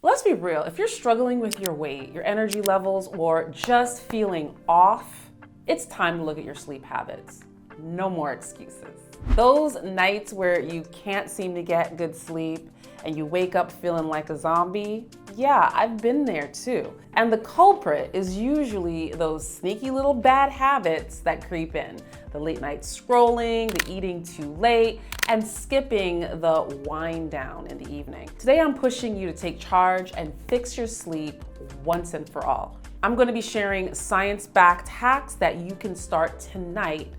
Let's be real, if you're struggling with your weight, your energy levels, or just feeling off, it's time to look at your sleep habits. No more excuses. Those nights where you can't seem to get good sleep and you wake up feeling like a zombie, yeah, I've been there too. And the culprit is usually those sneaky little bad habits that creep in. The late night scrolling, the eating too late, and skipping the wind down in the evening. Today I'm pushing you to take charge and fix your sleep once and for all. I'm going to be sharing science-backed hacks that you can start tonight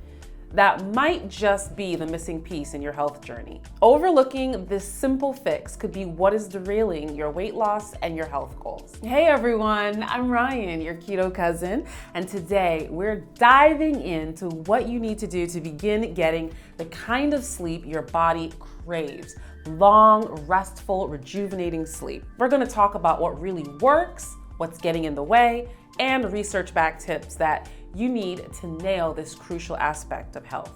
that might just be the missing piece in your health journey. Overlooking this simple fix could be what is derailing your weight loss and your health goals. Hey everyone, I'm Ryan, your keto cousin, and today we're diving into what you need to do to begin getting the kind of sleep your body craves. Long, restful, rejuvenating sleep. We're gonna talk about what really works, what's getting in the way, and research-backed tips that you need to nail this crucial aspect of health.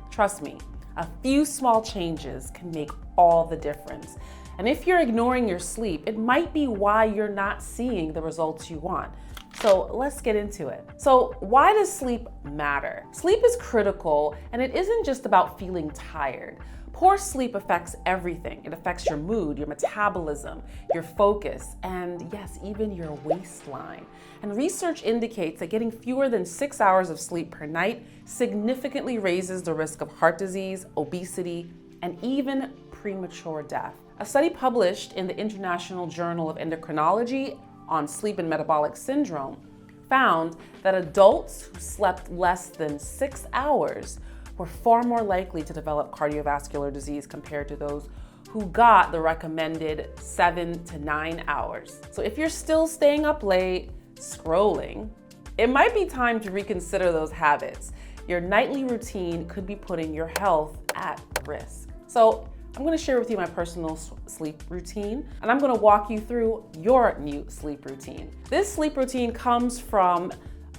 Trust me, a few small changes can make all the difference. And if you're ignoring your sleep, it might be why you're not seeing the results you want. So let's get into it. So why does sleep matter? Sleep is critical, and it isn't just about feeling tired. Poor sleep affects everything. It affects your mood, your metabolism, your focus, and yes, even your waistline. And research indicates that getting fewer than 6 hours of sleep per night significantly raises the risk of heart disease, obesity, and even premature death. A study published in the International Journal of Endocrinology on sleep and metabolic syndrome found that adults who slept less than 6 hours were far more likely to develop cardiovascular disease compared to those who got the recommended 7 to 9 hours. So if you're still staying up late, scrolling, it might be time to reconsider those habits. Your nightly routine could be putting your health at risk. So I'm gonna share with you my personal sleep routine, and I'm gonna walk you through your new sleep routine. This sleep routine comes from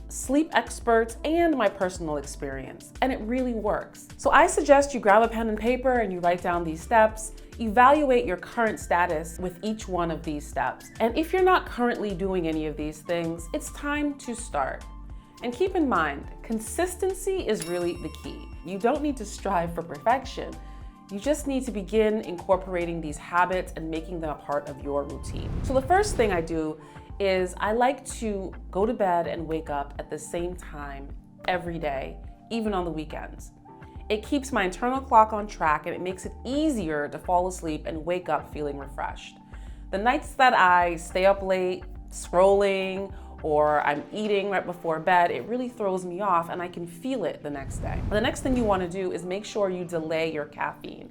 sleep experts and my personal experience, and it really works. So I suggest you grab a pen and paper and you write down these steps. Evaluate your current status with each one of these steps. And if you're not currently doing any of these things, it's time to start. And keep in mind, consistency is really the key. You don't need to strive for perfection. You just need to begin incorporating these habits and making them a part of your routine. So the first thing I do is I like to go to bed and wake up at the same time every day, even on the weekends. It keeps my internal clock on track, and it makes it easier to fall asleep and wake up feeling refreshed. The nights that I stay up late scrolling or I'm eating right before bed, it really throws me off and I can feel it the next day. The next thing you want to do is make sure you delay your caffeine.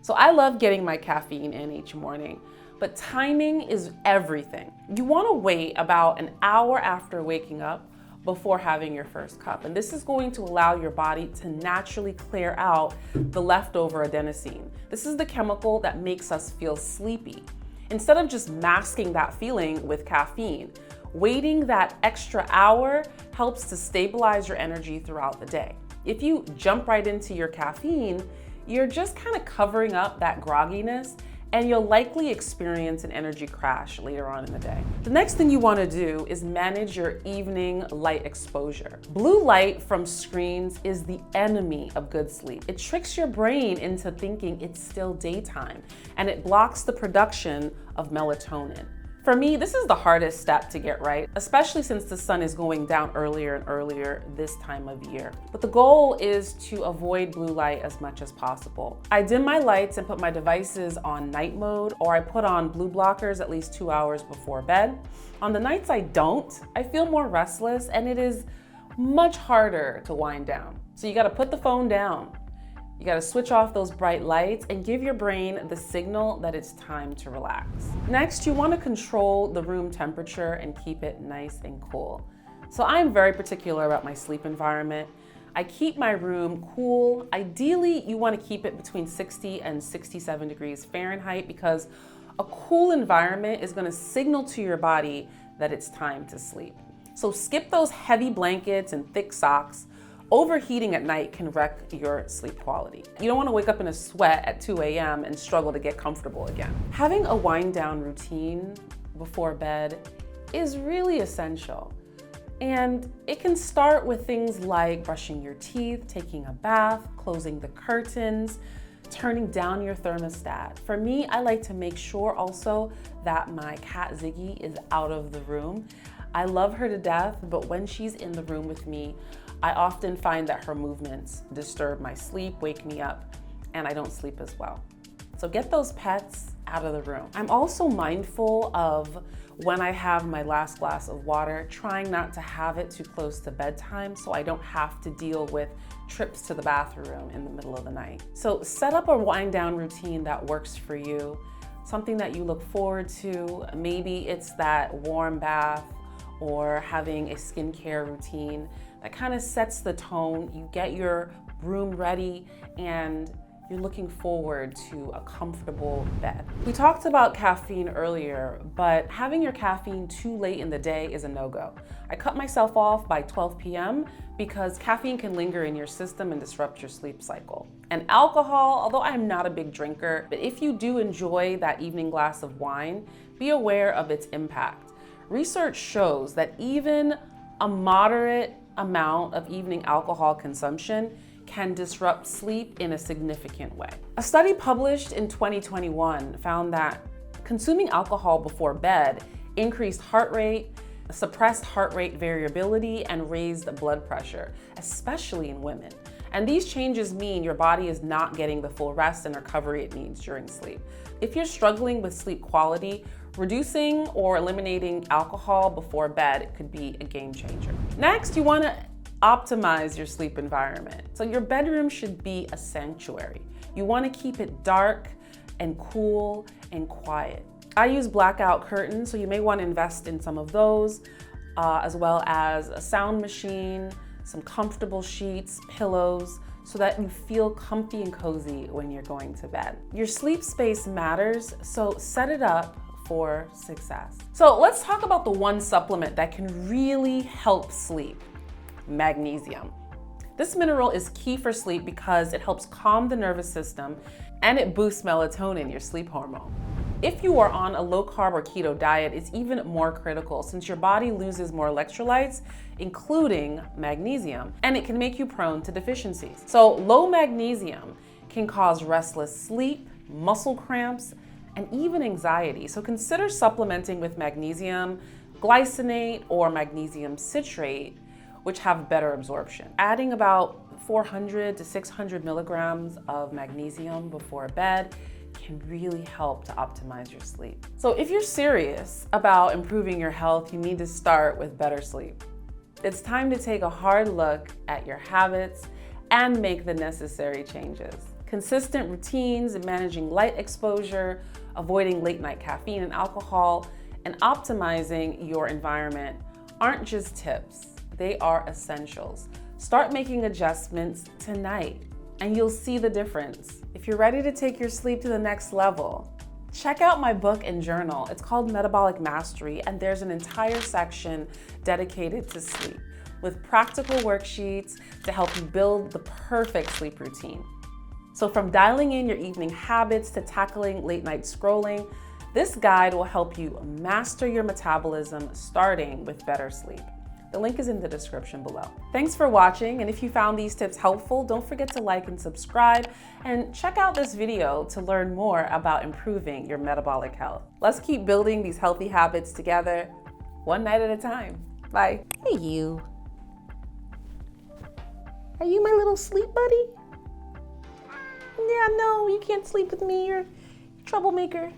So I love getting my caffeine in each morning, but timing is everything. You want to wait about an hour after waking up before having your first cup. And this is going to allow your body to naturally clear out the leftover adenosine. This is the chemical that makes us feel sleepy. Instead of just masking that feeling with caffeine, waiting that extra hour helps to stabilize your energy throughout the day. If you jump right into your caffeine, you're just kind of covering up that grogginess, and you'll likely experience an energy crash later on in the day. The next thing you want to do is manage your evening light exposure. Blue light from screens is the enemy of good sleep. It tricks your brain into thinking it's still daytime, and it blocks the production of melatonin. For me, this is the hardest step to get right, especially since the sun is going down earlier and earlier this time of year. But the goal is to avoid blue light as much as possible. I dim my lights and put my devices on night mode, or I put on blue blockers at least 2 hours before bed. On the nights I don't, I feel more restless and it is much harder to wind down. So you gotta put the phone down. You gotta switch off those bright lights and give your brain the signal that it's time to relax. Next, you wanna control the room temperature and keep it nice and cool. So I'm very particular about my sleep environment. I keep my room cool. Ideally, you wanna keep it between 60 and 67 degrees Fahrenheit because a cool environment is gonna signal to your body that it's time to sleep. So skip those heavy blankets and thick socks. Overheating at night can wreck your sleep quality. You don't want to wake up in a sweat at 2 a.m. and struggle to get comfortable again. Having a wind down routine before bed is really essential. And it can start with things like brushing your teeth, taking a bath, closing the curtains, turning down your thermostat. For me, I like to make sure also that my cat Ziggy is out of the room. I love her to death, but when she's in the room with me, I often find that her movements disturb my sleep, wake me up, and I don't sleep as well. So get those pets out of the room. I'm also mindful of when I have my last glass of water, trying not to have it too close to bedtime so I don't have to deal with trips to the bathroom in the middle of the night. So set up a wind down routine that works for you, something that you look forward to. Maybe it's that warm bath or having a skincare routine that kind of sets the tone. You get your room ready and you're looking forward to a comfortable bed. We talked about caffeine earlier, but having your caffeine too late in the day is a no-go. I cut myself off by 12 p.m. because caffeine can linger in your system and disrupt your sleep cycle. And alcohol, although I'm not a big drinker, but if you do enjoy that evening glass of wine, be aware of its impact. Research shows that even a moderate amount of evening alcohol consumption can disrupt sleep in a significant way. A study published in 2021 found that consuming alcohol before bed increased heart rate, suppressed heart rate variability, and raised blood pressure, especially in women. And these changes mean your body is not getting the full rest and recovery it needs during sleep. If you're struggling with sleep quality, reducing or eliminating alcohol before bed could be a game changer. Next, you want to optimize your sleep environment. So your bedroom should be a sanctuary. You want to keep it dark and cool and quiet. I use blackout curtains, so you may want to invest in some of those, as well as a sound machine, some comfortable sheets, pillows, so that you feel comfy and cozy when you're going to bed. Your sleep space matters, so set it up for success. So let's talk about the one supplement that can really help sleep: magnesium. This mineral is key for sleep because it helps calm the nervous system and it boosts melatonin, your sleep hormone. If you are on a low carb or keto diet, it's even more critical since your body loses more electrolytes, including magnesium, and it can make you prone to deficiencies. So low magnesium can cause restless sleep, muscle cramps, and even anxiety. So consider supplementing with magnesium glycinate or magnesium citrate, which have better absorption. Adding about 400 to 600 milligrams of magnesium before bed can really help to optimize your sleep. So if you're serious about improving your health, you need to start with better sleep. It's time to take a hard look at your habits and make the necessary changes. Consistent routines, managing light exposure, avoiding late night caffeine and alcohol, and optimizing your environment aren't just tips. They are essentials. Start making adjustments tonight and you'll see the difference. If you're ready to take your sleep to the next level, check out my book and journal. It's called Metabolic Mastery, and there's an entire section dedicated to sleep with practical worksheets to help you build the perfect sleep routine. So from dialing in your evening habits to tackling late night scrolling, this guide will help you master your metabolism starting with better sleep. The link is in the description below. Thanks for watching, and if you found these tips helpful, don't forget to like and subscribe, and check out this video to learn more about improving your metabolic health. Let's keep building these healthy habits together, one night at a time. Bye. Hey you. Are you my little sleep buddy? Yeah, no, you can't sleep with me. You're a troublemaker.